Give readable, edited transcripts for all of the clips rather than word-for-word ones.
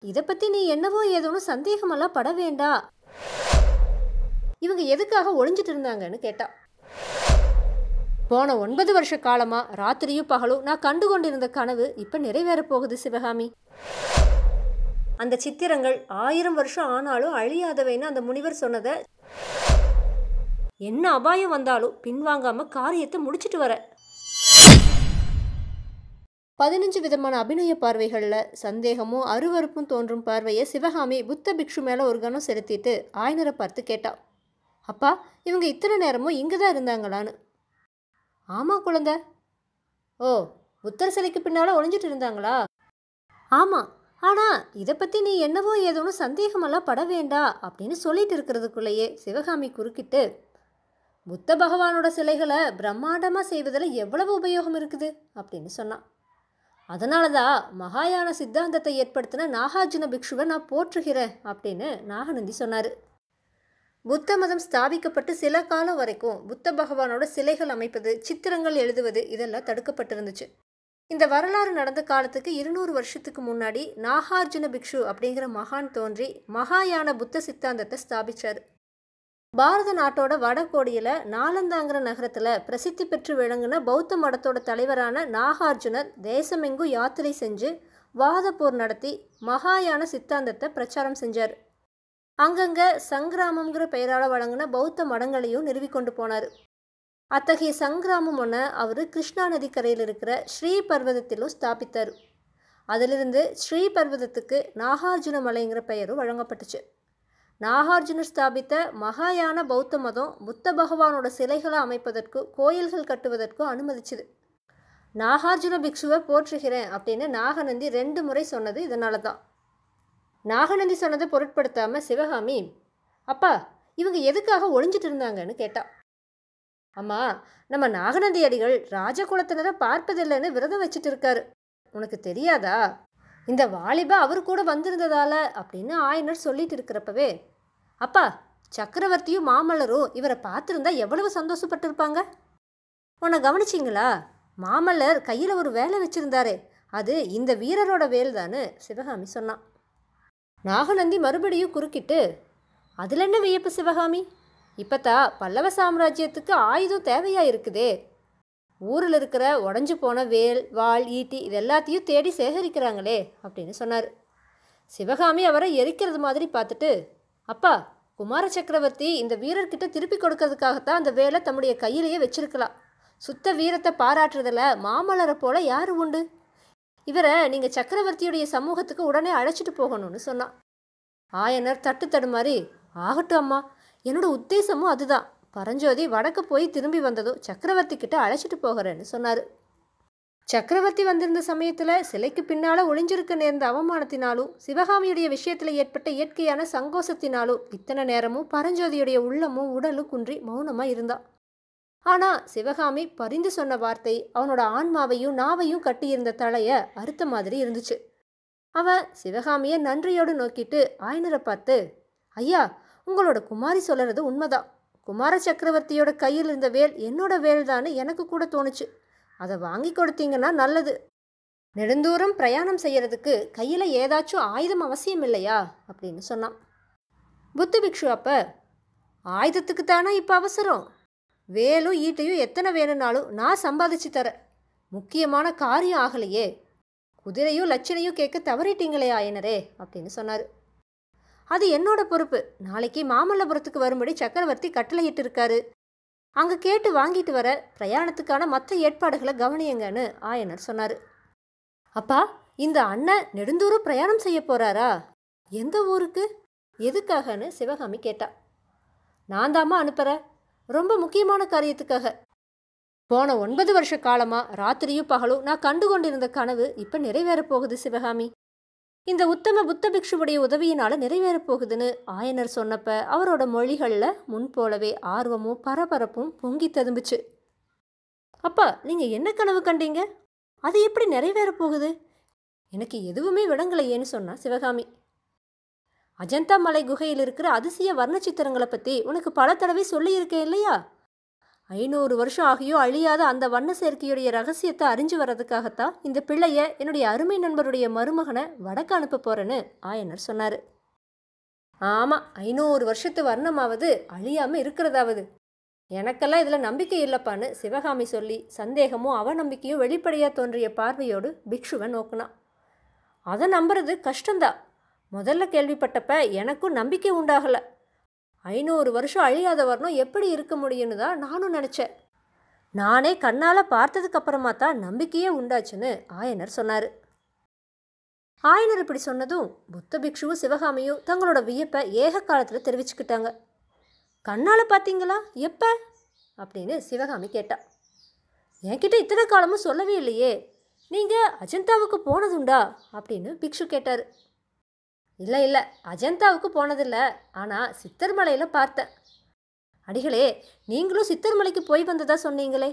இதை பற்றி நீ என்னவோ ஏதோன்னு சந்தேகமெல்லாம் பட வேண்டா. இவங்க எதுக்காக ஒளிஞ்சிட்டு இருந்தாங்கன்னு கேட்டா. போன 9 வருஷ காலமா ராத்திரியும் பகலும் நான் கண்டு கொண்டிருந்த கனவு இப்போ நிறைவேற போகுது சிவகாமி. அந்த சித்திரங்கள் 1000 வருஷம் ஆனாலும் அழியாதவைன்னு அந்த முனிவர் சொன்னதை என்ன அபாயம் வந்தாலும் பின்வாங்காம காரியத்தை முடிச்சிட்டு வர. 15 விதமான அபிநய பார்வைகளில் சந்தேகமும் அருவருப்பும் தோன்றும் பார்வையை சிவகாமி புத்த பிக்ஷு மேலே ஒரு கணம் செலுத்திட்டு ஆயனரை பார்த்து கேட்டா. அப்பா, இவங்க இத்தனை நேரமும் இங்கே தான் இருந்தாங்களான்னு. ஆமாம் குழந்தை. ஓ, புத்தர் சிலைக்கு பின்னால் ஒளிஞ்சிட்டு இருந்தாங்களா? ஆமாம். ஆனால் இதை பற்றி நீ என்னவோ ஏதோன்னு சந்தேகமெல்லாம் பட வேண்டா அப்படின்னு சொல்லிட்டு இருக்கிறதுக்குள்ளேயே சிவகாமி குறுக்கிட்டு, புத்த பகவானோட சிலைகளை பிரம்மாண்டமாக செய்வதில் எவ்வளவு உபயோகம் இருக்குது அப்படின்னு சொன்னான். அதனால தான் மகாயான சித்தாந்தத்தை ஏற்படுத்தின நாகார்ஜுன பிக்ஷுவை நான் போற்றுகிறேன் அப்படின்னு நாகநந்தி சொன்னார். புத்த மதம் ஸ்தாபிக்கப்பட்டு சில காலம் வரைக்கும் புத்த பகவானோட சிலைகள் அமைப்பது, சித்திரங்கள் எழுதுவது இதெல்லாம் தடுக்கப்பட்டிருந்துச்சு. இந்த வரலாறு நடந்த காலத்துக்கு 200 வருஷத்துக்கு முன்னாடி நாகார்ஜுன பிக்ஷு அப்படிங்கிற மகான் தோன்றி மகாயான புத்த சித்தாந்தத்தை ஸ்தாபிச்சார். பாரத நாட்டோட வடகோடியில் நாலந்தாங்கிற நகரத்தில் பிரசித்தி பெற்று விளங்கின பௌத்த மடத்தோட தலைவரான நாகார்ஜுனர் தேசமெங்கும் யாத்திரை செஞ்சு வாதப்போர் நடத்தி மகாயான சித்தாந்தத்தை பிரச்சாரம் செஞ்சார். அங்கங்கே சங்கிராமங்கிற பெயரால் வழங்கின பௌத்த மடங்களையும் நிறுவிக்கொண்டு போனார். அத்தகைய சங்கிராமம் ஒன்று அவர் கிருஷ்ணா நதிக்கரையில் இருக்கிற ஸ்ரீ பர்வதத்திலும் ஸ்தாபித்தார். அதிலிருந்து ஸ்ரீ பர்வதத்துக்கு நாகார்ஜுன மலைங்கிற பெயரும் வழங்கப்பட்டுச்சு. நாகார்ஜுனர் ஸ்தாபித்த மகாயான பௌத்த மதம் புத்த பகவானோட சிலைகளை அமைப்பதற்கும் கோயில்கள் கட்டுவதற்கும் அனுமதிச்சுது. நாகார்ஜுன பிக்ஷுவை போற்றுகிறேன் அப்படின்னு நாகநந்தி 2 முறை சொன்னது இதனால தான். நாகநந்தி சொன்னதை பொருட்படுத்தாமல் சிவகாமி, அப்பா, இவங்க எதுக்காக ஒளிஞ்சிட்டு இருந்தாங்கன்னு கேட்டா. அம்மா, நம்ம நாகநந்தி அடிகள் ராஜகுலத்தினரை பார்ப்பதில்லைன்னு விரதம் வச்சுட்டு இருக்காரு. உனக்கு தெரியாதா? இந்த வாலிபா அவர் கூட வந்திருந்ததால அப்படின்னு ஆயனர் சொல்லிட்டு இருக்கிறப்பவே, அப்பா, சக்கரவர்த்தியும் மாமல்லரும் இவரை பார்த்துருந்தா எவ்வளவு சந்தோஷப்பட்டிருப்பாங்க. உன்னை கவனிச்சிங்களா? மாமல்லர் கையில் ஒரு வேலை வச்சிருந்தாரே, அது இந்த வீரரோட வேல் தான்னு சிவகாமி சொன்னான். நாகநந்தி மறுபடியும் குறுக்கிட்டு, அதில் என்ன வியப்பு சிவகாமி? இப்போத்தா பல்லவ சாம்ராஜ்யத்துக்கு ஆயுதம் தேவையாக இருக்குதே. ஊரில் இருக்கிற உடஞ்சி போன வேல், வாள், ஈட்டி இது எல்லாத்தையும் தேடி சேகரிக்கிறாங்களே அப்படின்னு சொன்னார். சிவகாமி அவரை எரிக்கிறது மாதிரி பார்த்துட்டு, அப்பா, குமார சக்கரவர்த்தி இந்த வீரர்கிட்ட திருப்பி கொடுக்கறதுக்காகத்தான் அந்த வேலை தம்முடைய கையிலேயே வச்சிருக்கலாம். சுத்த வீரத்தை பாராட்டுறதில் மாமல்லரை போல யார் உண்டு? இவரை நீங்கள் சக்கரவர்த்தியுடைய சமூகத்துக்கு உடனே அழைச்சிட்டு போகணும்னு சொன்னான். ஆயனர் தட்டு தடுமாறி, ஆகட்டும் அம்மா, என்னோட உத்தேசமும் அதுதான். பரஞ்சோதி வடக்கு போய் திரும்பி வந்ததும் சக்கரவர்த்தி கிட்ட அழைச்சிட்டு போகிறேன்னு சொன்னார். சக்கரவர்த்தி வந்திருந்த சமயத்தில் சிலைக்கு பின்னால் ஒளிஞ்சிருக்க நேர்ந்த அவமானத்தினாலும் சிவகாமியுடைய விஷயத்தில் ஏற்பட்ட இயற்கையான சங்கோசத்தினாலும் இத்தனை நேரமும் பரஞ்சோதியுடைய உள்ளமும் உடலும் குன்றி மௌனமாக இருந்தான். ஆனால் சிவகாமி பரிந்து சொன்ன வார்த்தை அவனோட ஆன்மாவையும் நாவையும் கட்டியிருந்த தலையை அறுத்த மாதிரி இருந்துச்சு. அவன் சிவகாமியை நன்றியோடு நோக்கிட்டு ஆயனரை பார்த்து, ஐயா, உங்களோட குமாரி சொல்கிறது உண்மைதான். குமார சக்கரவர்த்தியோட கையில் இருந்த வேல் என்னோட வேல் தான்னு எனக்கு கூட தோணுச்சு. அதை வாங்கி கொடுத்தீங்கன்னா நல்லது. நெடுந்தூரம் பிரயாணம் செய்யறதுக்கு கையில் ஏதாச்சும் ஆயுதம் அவசியம் இல்லையா அப்படின்னு சொன்னான். புத்த பிக்ஷு அப்போ, ஆயுதத்துக்கு தானே இப்போ அவசரம். வேலும் ஈட்டையும் எத்தனை வேணும்னாலும் நான் சம்பாதிச்சு தரேன். முக்கியமான காரியம் ஆகலையே. குதிரையும் லட்சணையும் கேட்க தவறிட்டீங்களே ஆயனரே அப்படின்னு சொன்னார். அது என்னோட பொறுப்பு. நாளைக்கு மாமல்லபுரத்துக்கு வரும்படி சக்கரவர்த்தி கட்டளையிட்டு இருக்காரு. அங்கே கேட்டு வாங்கிட்டு வர பிரயாணத்துக்கான மற்ற ஏற்பாடுகளை கவனியுங்கன்னு ஆயனர் சொன்னார். அப்பா, இந்த அண்ணன் நெடுந்தூரம் பிரயாணம் செய்ய போகிறாரா? எந்த ஊருக்கு, எதுக்காகன்னு சிவகாமி கேட்டா. நான் தாம்மா அனுப்புகிறேன், ரொம்ப முக்கியமான காரியத்துக்காக. போன 9 வருஷ காலமாக ராத்திரியும் பகலும் நான் கண்டு கொண்டிருந்த கனவு இப்போ நிறைவேற போகுது சிவகாமி. இந்த உத்தம புத்த பிக்ஷுவுடைய உதவியினால் நிறைவேறப் போகுதுன்னு ஆயனர் சொன்னப்ப அவரோட மொழிகளில் முன்போலவே ஆர்வமும் பரபரப்பும் பொங்கி ததும்புச்சு. அப்பா, நீங்கள் என்ன கனவு கண்டீங்க? அது எப்படி நிறைவேறப் போகுது? எனக்கு எதுவுமே விளங்கலையேன்னு சொன்னா சிவகாமி. அஜந்தா மலை குகையில் இருக்கிற அதிசய வர்ண சித்திரங்களை பற்றி உனக்கு பல தடவை சொல்லியிருக்கேன் இல்லையா? 500 வருஷம் ஆகியோ அழியாத அந்த வண்ண சேர்க்கையுடைய ரகசியத்தை அறிஞ்சு வர்றதுக்காகத்தான் இந்த பிள்ளைய என்னுடைய அருமை நண்பருடைய மருமகனை வடக்கு அனுப்ப போறேன்னு ஆயனர் சொன்னார். ஆமாம், 500 வருஷத்து வர்ணமாவது அழியாமல் இருக்கிறதாவது. எனக்கெல்லாம் இதில் நம்பிக்கை இல்லைப்பான்னு சிவகாமி சொல்லி சந்தேகமும் அவநம்பிக்கையும் வெளிப்படையாக தோன்றிய பார்வையோடு பிக்ஷுவை நோக்குனான். அதை நம்புறது கஷ்டந்தான். முதல்ல கேள்விப்பட்டப்ப எனக்கும் நம்பிக்கை உண்டாகலை. 500 வருஷம் அழியாத வர்ணம் எப்படி இருக்க முடியும்னு தான் நானும் நினச்சேன். நானே கண்ணால் பார்த்ததுக்கு அப்புறமா தான் நம்பிக்கையே உண்டாச்சுன்னு ஆயனர் சொன்னார். ஆயனர் இப்படி சொன்னதும் புத்த பிக்ஷுவும் சிவகாமியும் தங்களோட வியப்பை ஏக காலத்தில் தெரிவிச்சுக்கிட்டாங்க. கண்ணால் பார்த்தீங்களா? எப்போ அப்படின்னு சிவகாமி கேட்டா. என்கிட்ட இத்தனை காலமும் சொல்லவே இல்லையே. நீங்கள் அஜந்தாவுக்கு போனதுண்டா அப்படின்னு பிக்ஷு கேட்டார். இல்லை இல்லை, அஜந்தாவுக்கு போனதில்லை, ஆனால் சித்தர்மலையில் பார்த்தேன். அடிகளே, நீங்களும் சித்தர்மலைக்கு போய் வந்ததா சொன்னீங்களே,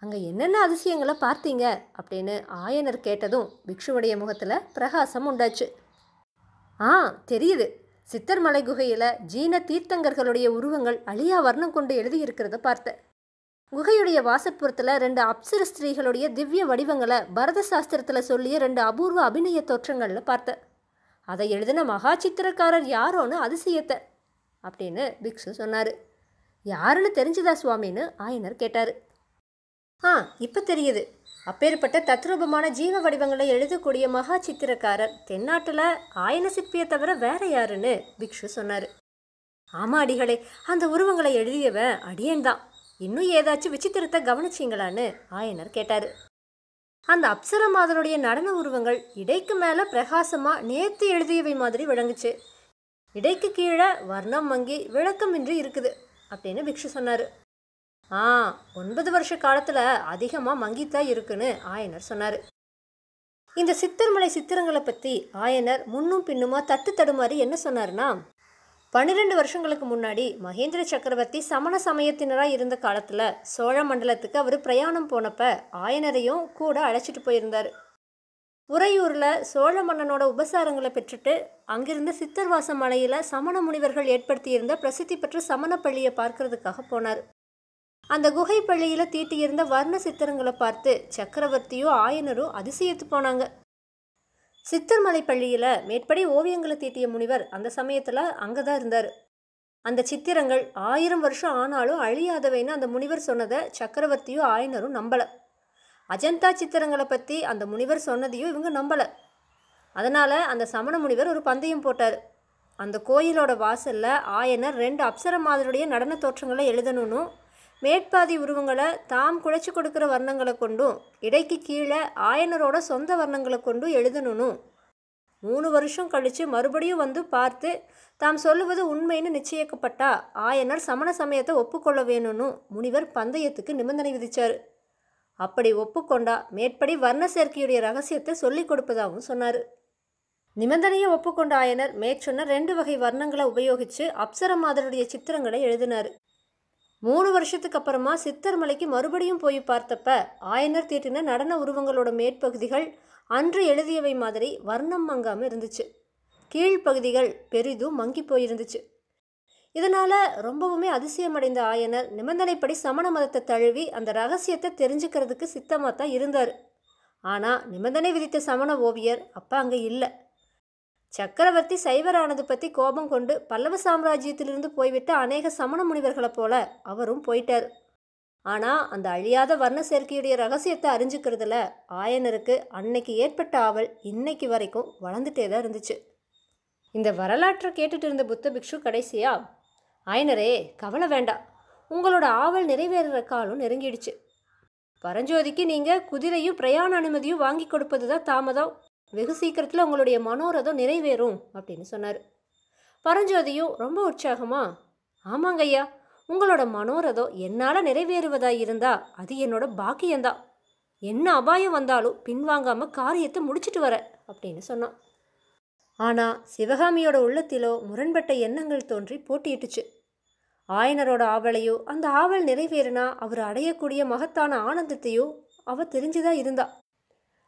அங்கே என்னென்ன அதிசயங்களை பார்த்தீங்க அப்படின்னு ஆயனர் கேட்டதும் பிக்ஷுவுடைய முகத்தில் பிரகாசம் உண்டாச்சு. தெரியுது. சித்தர்மலை குகையில் ஜீன தீர்த்தங்கர்களுடைய உருவங்கள் அழியா வர்ணம் கொண்டு எழுதியிருக்கிறத பார்த்தேன். குகையுடைய வாசற்புறத்தில் 2 அப்சர ஸ்திரீகளுடைய திவ்ய வடிவங்களை பரத சாஸ்திரத்தில் சொல்லிய 2 அபூர்வ அபிநய தோற்றங்களில் பார்த்தேன். அதை எழுதின மகா சித்திரக்காரர் யாரோன்னு அதிசயத்தை அப்படின்னு பிக்ஷு சொன்னார். யாருன்னு தெரிஞ்சுதா சுவாமின்னு ஆயனர் கேட்டார். இப்போ தெரியுது. அப்பேற்பட்ட தத்ரூபமான ஜீவ வடிவங்களை எழுதக்கூடிய மகா சித்திரக்காரர் தென்னாட்டில் ஆயன சிற்பியை தவிர வேற யாருன்னு பிக்ஷு சொன்னார். ஆமாம் அடிகளே, அந்த உருவங்களை எழுதியவன் அடியேன் தான். இன்னும் ஏதாச்சும் விசித்திரத்தை கவனிச்சிங்களான்னு ஆயனர் கேட்டார். அந்த அப்சர மாதருடைய நடன உருவங்கள் இடைக்கு மேலே பிரகாசமாக நேர்த்தி எழுதியவை மாதிரி விளங்குச்சு. இடைக்கு கீழே வர்ணம் மங்கி விளக்கமின்றி இருக்குது அப்படின்னு பிக்ஷு சொன்னார். 9 வருஷ காலத்தில் அதிகமாக மங்கித்தான் இருக்குன்னு ஆயனர் சொன்னார். இந்த சித்தர்மலை சித்திரங்களை பற்றி ஆயனர் முன்னும் பின்னுமா தட்டு தடுமாறி என்ன சொன்னார்னா, 12 வருஷங்களுக்கு முன்னாடி மகேந்திர சக்கரவர்த்தி சமண சமயத்தினராக இருந்த காலத்தில் சோழ மண்டலத்துக்கு அவர் பிரயாணம் போனப்ப ஆயனரையும் கூட அழைச்சிட்டு போயிருந்தார். உறையூரில் சோழ மன்னனோட உபசாரங்களை பெற்றுட்டு அங்கிருந்த சித்தர்வாச மலையில் சமண முனிவர்கள் ஏற்படுத்தியிருந்த பிரசித்தி பெற்ற சமண பள்ளியை பார்க்கறதுக்காக போனார். அந்த குகை பள்ளியில் தீட்டியிருந்த வர்ண சித்திரங்களை பார்த்து சக்கரவர்த்தியும் ஆயனரும் அதிசயத்து போனாங்க. சித்தர்மலை பள்ளியில் மேற்படி ஓவியங்களை தீட்டிய முனிவர் அந்த சமயத்தில் அங்கே தான் இருந்தார். அந்த சித்திரங்கள் 1000 வருஷம் ஆனாலும் அழியாதவைன்னு அந்த முனிவர் சொன்னதை சக்கரவர்த்தியும் ஆயனரும் நம்பலை. அஜந்தா சித்திரங்களை பற்றி அந்த முனிவர் சொன்னதையும் இவங்க நம்பலை. அதனால் அந்த சமண முனிவர் ஒரு பந்தயம் போட்டார். அந்த கோயிலோட வாசலில் ஆயனர் 2 அப்சர மாதருடைய நடன தோற்றங்களை எழுதணும்னு, மேற்பாதி உருவங்களை தாம் குழைச்சி கொடுக்குற வர்ணங்களை கொண்டும் இடைக்கு கீழே ஆயனரோட சொந்த வர்ணங்களை கொண்டும் எழுதணும்னு 3 வருஷம் கழித்து மறுபடியும் வந்து பார்த்து தாம் சொல்லுவது உண்மைன்னு நிச்சயிக்கப்பட்டா ஆயனர் சமண சமயத்தை ஒப்புக்கொள்ள வேணும்னு முனிவர் பந்தயத்துக்கு நிபந்தனை விதித்தார். அப்படி ஒப்புக்கொண்டா மேற்படி வர்ண சேர்க்கையுடைய ரகசியத்தை சொல்லிக் கொடுப்பதாகவும் சொன்னார். நிபந்தனையை ஒப்புக்கொண்ட ஆயனர் மேற்சொன்ன 2 வகை வர்ணங்களை உபயோகித்து அப்சர மாதருடைய சித்திரங்களை எழுதினார். 3 வருஷத்துக்கு அப்புறமா சித்தர்மலைக்கு மறுபடியும் போய் பார்த்தப்ப ஆயனர் தீட்டின நடன உருவங்களோட மேற்பகுதிகள் அன்று எழுதியவை மாதிரி வர்ணம் மங்காமல் இருந்துச்சு. கீழ்ப்பகுதிகள் பெரிதும் மங்கி போயிருந்துச்சு. இதனால் ரொம்பவுமே அதிசயமடைந்த ஆயனர் நிபந்தனைப்படி சமண மதத்தை தழுவி அந்த ரகசியத்தை தெரிஞ்சுக்கிறதுக்கு சித்தமாக தான் இருந்தார். ஆனால் நிபந்தனை விதித்த சமண ஓவியர் அப்போ அங்கே இல்லை. சக்கரவர்த்தி சைவரானது பற்றி கோபம் கொண்டு பல்லவ சாம்ராஜ்யத்திலிருந்து போய்விட்ட அநேக சமண முனிவர்களை போல அவரும் போயிட்டார். ஆனால் அந்த அழியாத வர்ண சேர்க்கையுடைய ரகசியத்தை அறிஞ்சுக்கிறதுல ஆயனருக்கு அன்னைக்கு ஏற்பட்ட ஆவல் இன்னைக்கு வரைக்கும் வளர்ந்துட்டே தான் இருந்துச்சு. இந்த வரலாற்றை கேட்டுட்டு இருந்த புத்த பிக்ஷு கடைசியா, ஆயனரே கவலை வேண்டாம், உங்களோட ஆவல் நிறைவேறுற காலம் நெருங்கிடுச்சு. பரஞ்சோதிக்கு நீங்கள் குதிரையும் பிரயாண அனுமதியும் வாங்கி கொடுப்பது தான் தாமதம். வெகு சீக்கிரத்தில் உங்களுடைய மனோரதம் நிறைவேறும் அப்படின்னு சொன்னார். பரஞ்சோதியும் ரொம்ப உற்சாகமா, ஆமாங்க ஐயா, உங்களோட மனோரதம் என்னால் நிறைவேறுவதாக இருந்தால் அது என்னோட பாக்கியந்தான். என்ன அபாயம் வந்தாலும் பின்வாங்காமல் காரியத்தை முடிச்சுட்டு வர அப்படின்னு சொன்னான். ஆனால் சிவகாமியோட உள்ளத்திலோ முரண்பட்ட எண்ணங்கள் தோன்றி போட்டியிட்டுச்சு. ஆயனரோட ஆவலையோ அந்த ஆவல் நிறைவேறினா அவர் அடையக்கூடிய மகத்தான ஆனந்தத்தையோ அவள் தெரிஞ்சுதான் இருந்தா.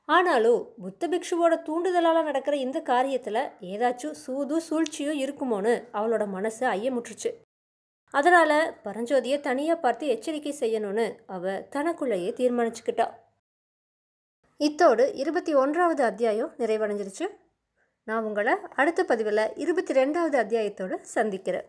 ஆனாலும் புத்த பிக்ஷுவோட தூண்டுதலால் நடக்கிற இந்த காரியத்தில் ஏதாச்சும் சூழ்ச்சியோ இருக்குமோன்னு அவளோட மனசு ஐயமுற்றுச்சு. அதனால் பரஞ்சோதியை தனியாக பார்த்து எச்சரிக்கை செய்யணும்னு அவ தனக்குள்ளேயே தீர்மானிச்சுக்கிட்டா. இத்தோடு 21வது அத்தியாயம் நிறைவடைஞ்சிருச்சு. நான் உங்களை அடுத்த பதிவில் 22வது அத்தியாயத்தோடு சந்திக்கிறேன்.